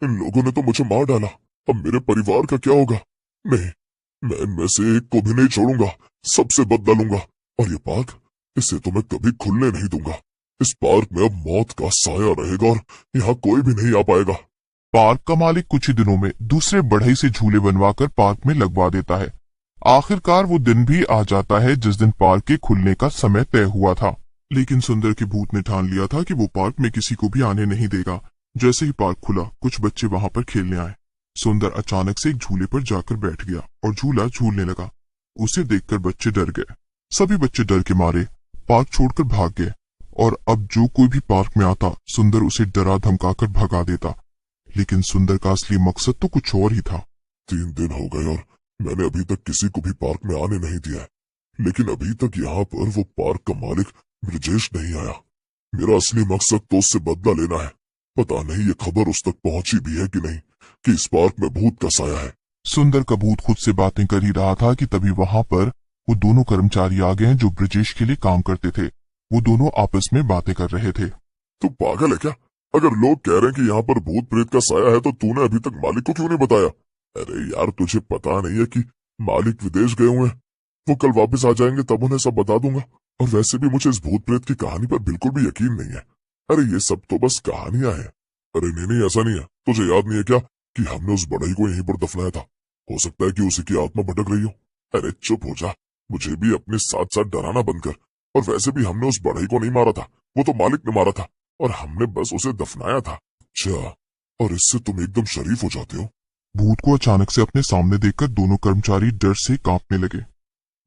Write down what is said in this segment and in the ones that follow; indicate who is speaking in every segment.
Speaker 1: इन लोगों ने तो मुझे मार डाला। अब मेरे परिवार का क्या होगा? नहीं, मैं इनमें से एक को भी नहीं छोड़ूंगा, सबसे बदला लूंगा। और ये पार्क, इसे तो मैं कभी खुलने नहीं दूंगा। इस पार्क में अब मौत का साया रहेगा और यहाँ कोई भी नहीं आ पाएगा।
Speaker 2: पार्क का मालिक कुछ ही दिनों में दूसरे बढ़ई से झूले बनवाकर पार्क में लगवा देता है। आखिरकार वो दिन भी आ जाता है जिस दिन पार्क के खुलने का समय तय हुआ था। लेकिन सुंदर के भूत ने ठान लिया था कि वो पार्क में किसी को भी आने नहीं देगा। जैसे ही पार्क खुला, कुछ बच्चे वहां पर खेलने आए। सुंदर अचानक से एक झूले पर जाकर बैठ गया और झूला झूलने लगा। उसे देखकर बच्चे डर गए। सभी बच्चे डर के मारे पार्क छोड़कर भाग गए। और अब जो कोई भी पार्क में आता, सुंदर उसे डरा धमकाकर भगा देता। लेकिन सुंदर का असली मकसद तो कुछ और ही था।
Speaker 1: 3 दिन हो गए और मैंने अभी तक किसी को भी पार्क में आने नहीं दिया है। लेकिन अभी तक यहाँ पर वो पार्क का मालिक ब्रजेश नहीं आया। मेरा असली मकसद तो उससे बदला लेना है। पता नहीं ये खबर उस तक पहुंची भी है कि नहीं कि इस पार्क में भूत का साया है।
Speaker 2: सुंदर का भूत खुद से बातें कर ही रहा था कि तभी वहां पर वो दोनों कर्मचारी आ गए हैं जो ब्रजेश के लिए काम करते थे। वो दोनों आपस में बातें कर रहे थे।
Speaker 1: तू पागल है क्या? अगर लोग कह रहे हैं कि यहाँ पर भूत प्रेत का साया है तो तूने अभी तक मालिक को क्यों नहीं बताया? अरे यार, तुझे पता नहीं है कि मालिक विदेश गए हुए हैं? वो कल वापस आ जाएंगे, तब उन्हें सब बता दूंगा। और वैसे भी मुझे इस भूत प्रेत की कहानी पर बिल्कुल भी यकीन नहीं है। अरे ये सब तो बस कहानियां हैं। अरे नहीं नहीं, ऐसा नहीं है। तुझे याद नहीं है क्या कि हमने उस बढ़ई को यहीं पर दफनाया था? हो सकता है कि उसी की आत्मा भटक रही हो। अरे चुप हो जा, मुझे भी अपने साथ साथ डराना बंद कर। और वैसे भी हमने उस बढ़ई को नहीं मारा था, वो तो मालिक ने मारा था और हमने बस उसे दफनाया था। अच्छा, और इससे तुम एकदम शरीफ हो जाते हो?
Speaker 2: भूत को अचानक से अपने सामने देखकर दोनों कर्मचारी डर से कांपने लगे।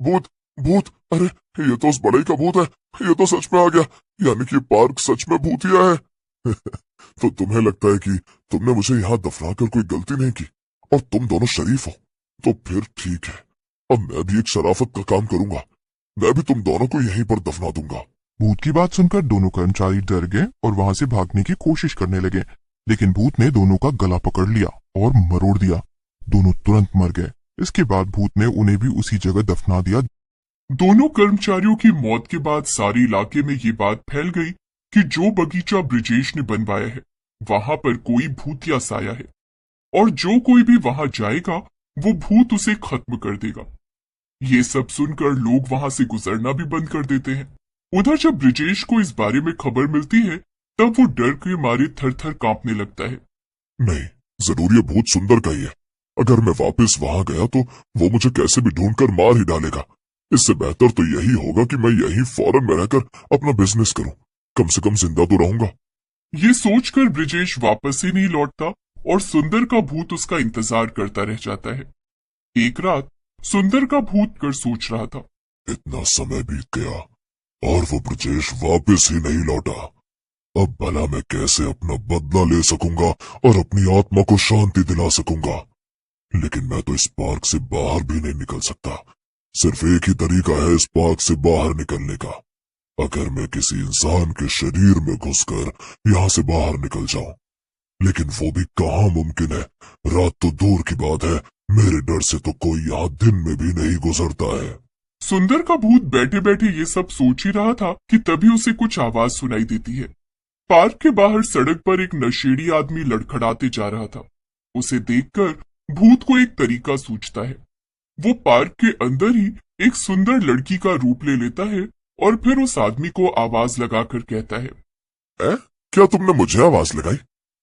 Speaker 1: भूत! भूत! अरे ये तो उस बढ़ई का भूत है। ये तो सच में आ गया। यानी कि पार्क सच में भूतिया है। तो तुम्हें लगता है कि तुमने मुझे यहाँ दफनाकर कोई गलती नहीं की और तुम दोनों शरीफ हो? तो फिर ठीक है, अब मैं भी एक शराफत का काम करूंगा। मैं भी तुम दोनों को यहीं पर दफना दूंगा।
Speaker 2: भूत की बात सुनकर दोनों कर्मचारी डर गए और वहां से भागने की कोशिश करने लगे। लेकिन भूत ने दोनों का गला पकड़ लिया और मरोड़ दिया। दोनों तुरंत मर गए। इसके बाद भूत ने उन्हें भी उसी जगह दफना दिया। दोनों कर्मचारियों की मौत के बाद सारे इलाके में ये बात फैल गई कि जो बगीचा ब्रिजेश ने बनवाया है वहां पर कोई भूतिया साया है और जो कोई भी वहां जाएगा वो भूत उसे खत्म कर देगा। ये सब सुनकर लोग वहां से गुजरना भी बंद कर देते हैं। उधर जब ब्रिजेश को इस बारे में खबर मिलती है तब वो डर के मारे थर थर कांपने लगता है।
Speaker 1: नहीं, जरूर ये भूत सुंदर का ही है। अगर मैं वापस वहां गया तो वो मुझे कैसे भी ढूंढकर मार ही डालेगा। इससे बेहतर तो यही होगा कि मैं यहीं फॉरेन में रहकर अपना बिजनेस करूं। कम से कम जिंदा तो रहूंगा।
Speaker 2: ये सोचकर ब्रिजेश वापस ही नहीं लौटता और सुंदर का भूत उसका इंतजार करता रह जाता है। एक रात सुंदर का भूत कर सोच रहा था,
Speaker 1: इतना समय बीत गया और वो ब्रजेश वापस ही नहीं लौटा। अब भला मैं कैसे अपना बदला ले सकूंगा और अपनी आत्मा को शांति दिला सकूंगा? लेकिन मैं तो इस पार्क से बाहर भी नहीं निकल सकता। सिर्फ एक ही तरीका है इस पार्क से बाहर निकलने का। अगर मैं किसी इंसान के शरीर में घुसकर यहाँ से बाहर निकल जाऊं। लेकिन वो भी कहाँ मुमकिन है? रात तो दूर की बात है, मेरे डर से तो कोई यहाँ दिन में भी नहीं गुजरता है।
Speaker 2: सुंदर का भूत बैठे बैठे ये सब सोच ही रहा था कि तभी उसे कुछ आवाज सुनाई देती है। पार्क के बाहर सड़क पर एक नशेड़ी आदमी लड़खड़ाते जा रहा था। उसे देखकर भूत को एक तरीका सूझता है। वो पार्क के अंदर ही एक सुंदर लड़की का रूप ले लेता है और फिर उस आदमी को आवाज लगाकर कहता है,
Speaker 1: क्या तुमने मुझे आवाज लगाई?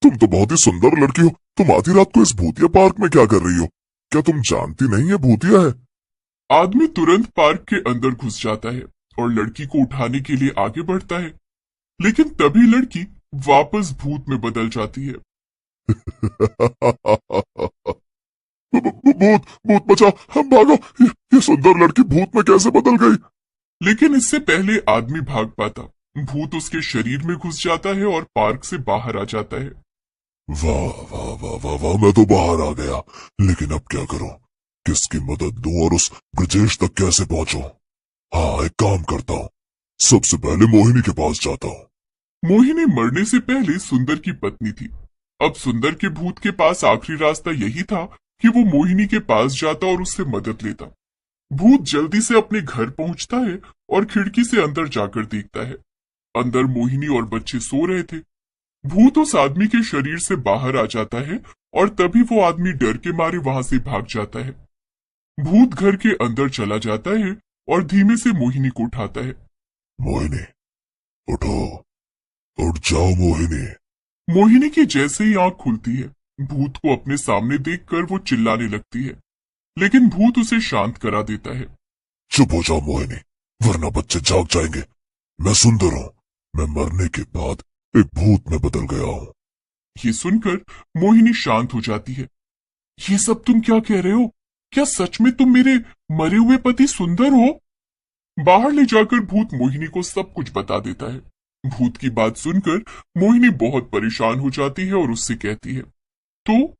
Speaker 1: तुम तो बहुत ही सुंदर लड़की हो। तुम आधी रात को इस भूतिया पार्क में क्या कर रही हो? क्या तुम जानती नहीं है भूतिया है?
Speaker 2: आदमी तुरंत पार्क के अंदर घुस जाता है और लड़की को उठाने के लिए आगे बढ़ता है। लेकिन तभी लड़की वापस भूत में बदल जाती है।
Speaker 1: भूत! भूत बचाओ! हम भागो! ये सुंदर लड़की भूत में कैसे बदल गई?
Speaker 2: लेकिन इससे पहले आदमी भाग पाता, भूत उसके शरीर में घुस जाता है और पार्क से बाहर आ जाता है।
Speaker 1: वाह वाह वाह वाह वाह, मैं तो बाहर आ गया। लेकिन अब क्या करूं? किसकी मदद दूं और उस ब्रजेश तक कैसे पहुंचूं? हाँ, एक काम करता हूँ। सबसे पहले मोहिनी के पास जाता हूँ।
Speaker 2: मोहिनी मरने से पहले सुंदर की पत्नी थी। अब सुंदर के भूत के पास आखिरी रास्ता यही था कि वो मोहिनी के पास जाता और उससे मदद लेता। भूत जल्दी से अपने घर पहुंचता है और खिड़की से अंदर जाकर देखता है। अंदर मोहिनी और बच्चे सो रहे थे। भूत उस आदमी के शरीर से बाहर आ जाता है और तभी वो आदमी डर के मारे वहां से भाग जाता है। भूत घर के अंदर चला जाता है और धीमे से मोहिनी को उठाता है।
Speaker 1: मोहिनी, उठो, उठ जाओ मोहिनी।
Speaker 2: मोहिनी की जैसे ही आंख खुलती है, भूत को अपने सामने देखकर वो चिल्लाने लगती है, लेकिन भूत उसे शांत करा देता है।
Speaker 1: चुप हो जाओ मोहिनी, वरना बच्चे जाग जाएंगे। मैं सुंदर हूँ, मैं मरने के बाद एक भूत में बदल गया हूँ।
Speaker 2: ये सुनकर मोहिनी शांत हो जाती है। ये सब तुम क्या कह रहे हो? क्या सच में तुम मेरे मरे हुए पति सुंदर हो? बाहर ले जाकर भूत मोहिनी को सब कुछ बता देता है। भूत की बात सुनकर मोहिनी बहुत परेशान हो जाती है और उससे कहती है, तो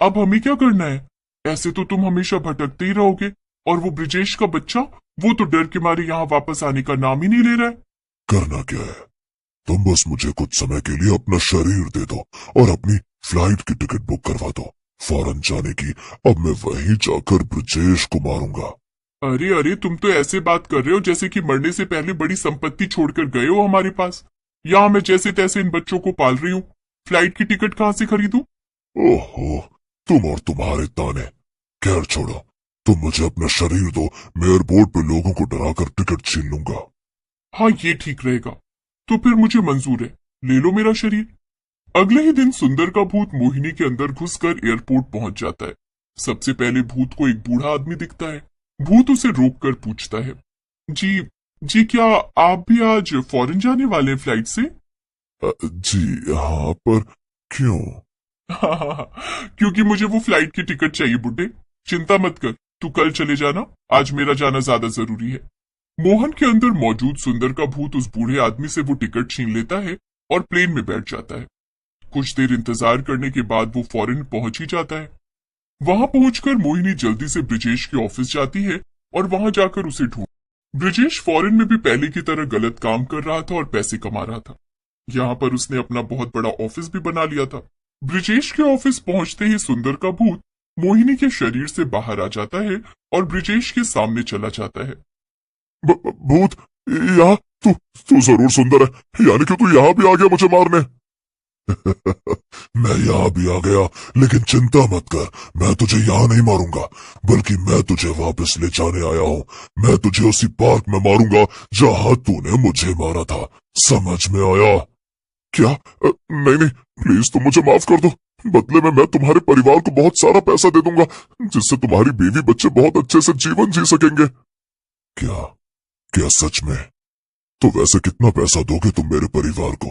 Speaker 2: अब हमें क्या करना है? ऐसे तो तुम हमेशा भटकते ही रहोगे, और वो ब्रिजेश का बच्चा, वो तो डर के मारे यहाँ वापस आने का नाम ही नहीं ले रहा है।
Speaker 1: करना क्या है? तुम बस मुझे कुछ समय के लिए अपना शरीर दे दो और अपनी फ्लाइट की टिकट बुक करवा दो फौरन जाने की। अब मैं वहीं जाकर ब्रिजेश को मारूंगा।
Speaker 2: अरे अरे, तुम तो ऐसे बात कर रहे हो जैसे कि मरने से पहले बड़ी संपत्ति छोड़कर गए हो हमारे पास। यहाँ मैं जैसे तैसे इन बच्चों को पाल रही हूँ, फ्लाइट की टिकट कहाँ से खरीदूं?
Speaker 1: ओहो, तुम और तुम्हारे ताने। खैर छोड़ो, तुम मुझे अपना शरीर दो, मैं एयरपोर्ट पे लोगों को डराकर टिकट छीन लूंगा।
Speaker 2: हाँ, ये ठीक रहेगा। तो फिर मुझे मंजूर है, ले लो मेरा शरीर। अगले ही दिन सुंदर का भूत मोहिनी के अंदर घुसकर एयरपोर्ट पहुंच जाता है। सबसे पहले भूत को एक बूढ़ा आदमी दिखता है। भूत उसे रोककर पूछता है, जी क्या आप भी आज फॉरेन जाने वाले हैं फ्लाइट से?
Speaker 1: जी हाँ, पर क्यों?
Speaker 2: क्योंकि मुझे वो फ्लाइट की टिकट चाहिए बुड्ढे। चिंता मत कर, तू कल चले जाना, आज मेरा जाना ज्यादा जरूरी है। मोहन के अंदर मौजूद सुंदर का भूत उस बूढ़े आदमी से वो टिकट छीन लेता है और प्लेन में बैठ जाता है। कुछ देर इंतजार करने के बाद वो फॉरेन पहुंच ही जाता है। वहां पहुंचकर मोहिनी जल्दी से ब्रिजेश के ऑफिस जाती है और वहां जाकर उसे ढूंढ। ब्रिजेश फॉरेन में भी पहले की तरह गलत काम कर रहा था और पैसे कमा रहा था। यहाँ पर उसने अपना बहुत बड़ा ऑफिस भी बना लिया था। ब्रिजेश के ऑफिस पहुंचते ही सुंदर का भूत मोहिनी के शरीर से बाहर आ जाता है और ब्रिजेश के सामने चला जाता है।
Speaker 1: भूत, यहाँ तू जरूर सुंदर है, यानी कि तू यहाँ भी आ गया मुझे मारने। मैं यहाँ भी आ गया, लेकिन चिंता मत कर, मैं तुझे यहाँ नहीं मारूंगा, बल्कि मैं तुझे वापस ले जाने आया हूँ। मैं तुझे उसी पार्क में मारूंगा जहाँ तूने मुझे मारा था। समझ में आया? क्या? नहीं, प्लीज तुम मुझे माफ कर दो। बदले में मैं तुम्हारे परिवार को बहुत सारा पैसा दे दूंगा, जिससे तुम्हारी बीवी बच्चे बहुत अच्छे से जीवन जी सकेंगे। क्या सच में? तो वैसे कितना पैसा दोगे तुम मेरे परिवार को?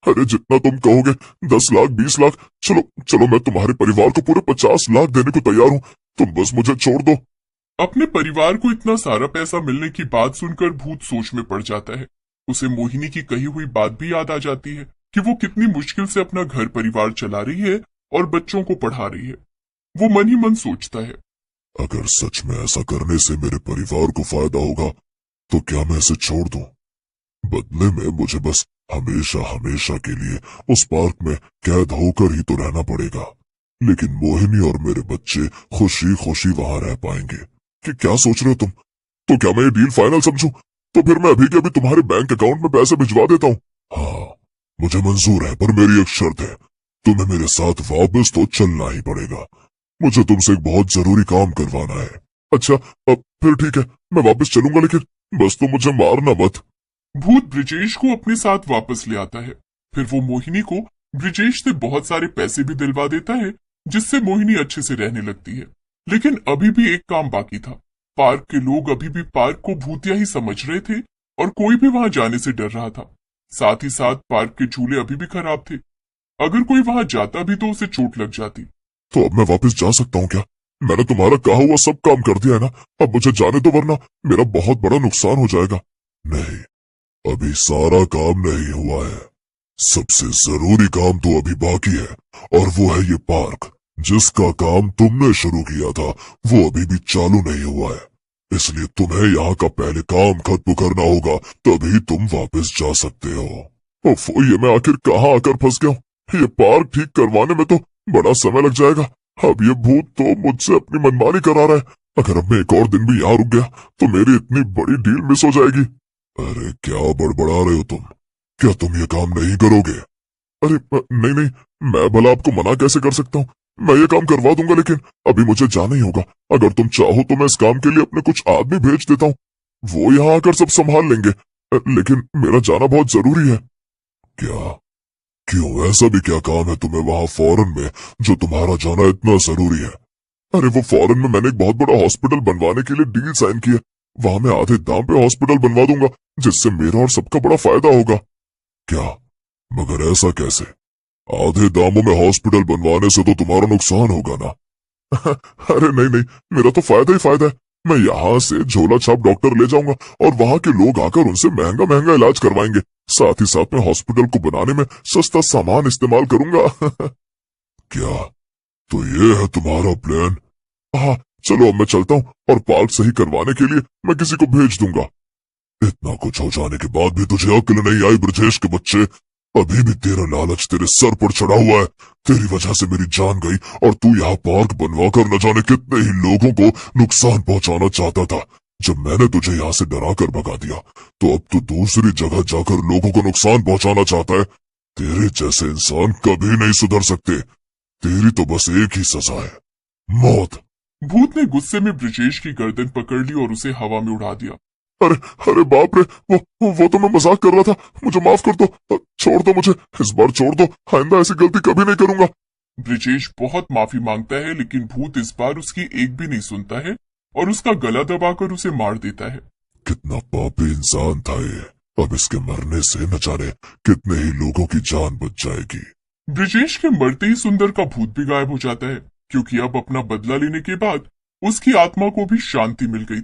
Speaker 1: अरे जितना तुम कहोगे, 10 लाख, 20 लाख, चलो मैं तुम्हारे परिवार को पूरे 50 लाख देने को तैयार हूँ। तुम बस मुझे छोड़ दो।
Speaker 2: अपने परिवार को इतना सारा पैसा मिलने की बात सुनकर भूत सोच में पड़ जाता है। उसे मोहिनी की कही हुई बात भी याद आ जाती है कि वो कितनी मुश्किल से अपना घर परिवार चला रही है और बच्चों को पढ़ा रही है। वो मन ही मन सोचता है,
Speaker 1: अगर सच में ऐसा करने से मेरे परिवार को फायदा होगा तो क्या मैं इसे छोड़ दूं? बदले में मुझे बस हमेशा हमेशा के लिए उस पार्क में कैद होकर ही तो रहना पड़ेगा, लेकिन मोहिनी और मेरे बच्चे खुशी खुशी वहां रह पाएंगे। कि क्या सोच रहे हो तुम? तो क्या मैं ये डील फाइनल समझूं? तो फिर मैं अभी के अभी तुम्हारे बैंक अकाउंट में पैसे भिजवा देता हूँ। हाँ, मुझे मंजूर है, पर मेरी एक शर्त है, तुम्हें मेरे साथ वापस तो चलना ही पड़ेगा। मुझे तुमसे एक बहुत जरूरी काम करवाना है। अच्छा, अब फिर ठीक है, मैं वापस चलूंगा, लेकिन बस तुम मुझे मारना मत।
Speaker 2: भूत ब्रिजेश को अपने साथ वापस ले आता है। फिर वो मोहिनी को ब्रिजेश से बहुत सारे पैसे भी दिलवा देता है, जिससे मोहिनी अच्छे से रहने लगती है। लेकिन अभी भी एक काम बाकी था। पार्क के लोग अभी भी पार्क को भूतिया ही समझ रहे थे और कोई भी वहां जाने से डर रहा था। साथ ही साथ पार्क के झूले अभी भी खराब थे। अगर कोई वहां जाता भी तो उसे चोट लग जाती।
Speaker 1: तो अब मैं वापस जा सकता हूँ क्या? मैंने तुम्हारा कहा हुआ सब काम कर दिया है ना? अब मुझे जाने दो, वरना मेरा बहुत बड़ा नुकसान हो जाएगा। नहीं, अभी सारा काम नहीं हुआ है। सबसे जरूरी काम तो अभी बाकी है, और वो है ये पार्क, जिसका काम तुमने शुरू किया था वो अभी भी चालू नहीं हुआ है। इसलिए तुम्हें यहाँ का पहले काम खत्म करना होगा, तभी तुम वापस जा सकते हो। उफ, ये मैं आखिर कहाँ आकर फंस गया हूँ? ये पार्क ठीक करवाने में तो बड़ा समय लग जाएगा। अब ये भूत तो मुझसे अपनी मनमानी करा रहा है। अगर अब मैं एक और दिन भी यहाँ रुक गया तो मेरी इतनी बड़ी डील मिस हो जाएगी। अरे क्या बड़बड़ा रहे हो तुम? क्या तुम ये काम नहीं करोगे? अरे नहीं नहीं, मैं भला आपको मना कैसे कर सकता हूँ। मैं ये काम करवा दूंगा, लेकिन अभी मुझे जाना ही होगा। अगर तुम चाहो तो मैं इस काम के लिए अपने कुछ आदमी भेज देता हूँ, वो यहाँ आकर सब संभाल लेंगे। लेकिन मेरा जाना बहुत जरूरी है। क्या? क्यों, ऐसा भी क्या काम है तुम्हें वहां फॉरेन में जो तुम्हारा जाना इतना जरूरी है? अरे वो फॉरेन में मैंने एक बहुत बड़ा हॉस्पिटल बनवाने के लिए डील साइन की है। वहां मैं आधे दाम पे हॉस्पिटल बनवा दूंगा, जिससे मेरा और सबका बड़ा फायदा होगा। क्या? मगर ऐसा कैसे? आधे दामों में हॉस्पिटल बनवाने से तो तुम्हारा नुकसान होगा ना। अरे नहीं नहीं, मेरा तो फायदा ही फायदा है। मैं यहाँ से झोला छाप डॉक्टर ले जाऊंगा और वहां के लोग आकर उनसे महंगा महंगा इलाज करवाएंगे। साथ ही साथ मैं हॉस्पिटल को बनाने में सस्ता सामान इस्तेमाल करूंगा। क्या? तो ये है तुम्हारा प्लान? हाँ, चलो अब मैं चलता हूँ, और पार्क सही करवाने के लिए मैं किसी को भेज दूंगा। इतना कुछ हो जाने के बाद भी तुझे अक्ल नहीं आई ब्रजेश के बच्चे। अभी भी तेरा लालच तेरे सर पर चढ़ा हुआ है। तेरी वजह से मेरी जान गई, और तू यहाँ पार्क बनवाकर न जाने कितने ही लोगों को नुकसान पहुंचाना चाहता था। जब मैंने तुझे यहाँ से डरा कर भगा दिया, तो अब तू दूसरी जगह जाकर लोगों को नुकसान पहुंचाना चाहता है। तेरे जैसे इंसान कभी नहीं सुधर सकते। तेरी तो बस एक ही सजा है, मौत।
Speaker 2: भूत ने गुस्से में ब्रजेश की गर्दन पकड़ ली और उसे हवा में उड़ा दिया।
Speaker 1: अरे अरे बाप रे, वो तो मैं मजाक कर रहा था। मुझे माफ कर दो, छोड़ दो मुझे, इस बार छोड़ दो। आइंदा ऐसी गलती कभी नहीं करूंगा।
Speaker 2: ब्रजेश बहुत माफी मांगता है, लेकिन भूत इस बार उसकी एक भी नहीं सुनता है और उसका गला दबाकर उसे मार देता है।
Speaker 1: कितना पापी इंसान था ये। अब इसके मरने से न जाने कितने ही लोगों की जान बच जाएगी।
Speaker 2: ब्रजेश के मरते ही सुंदर का भूत भी गायब हो जाता है, क्योंकि अब अपना बदला लेने के बाद उसकी आत्मा को भी शांति मिल गई।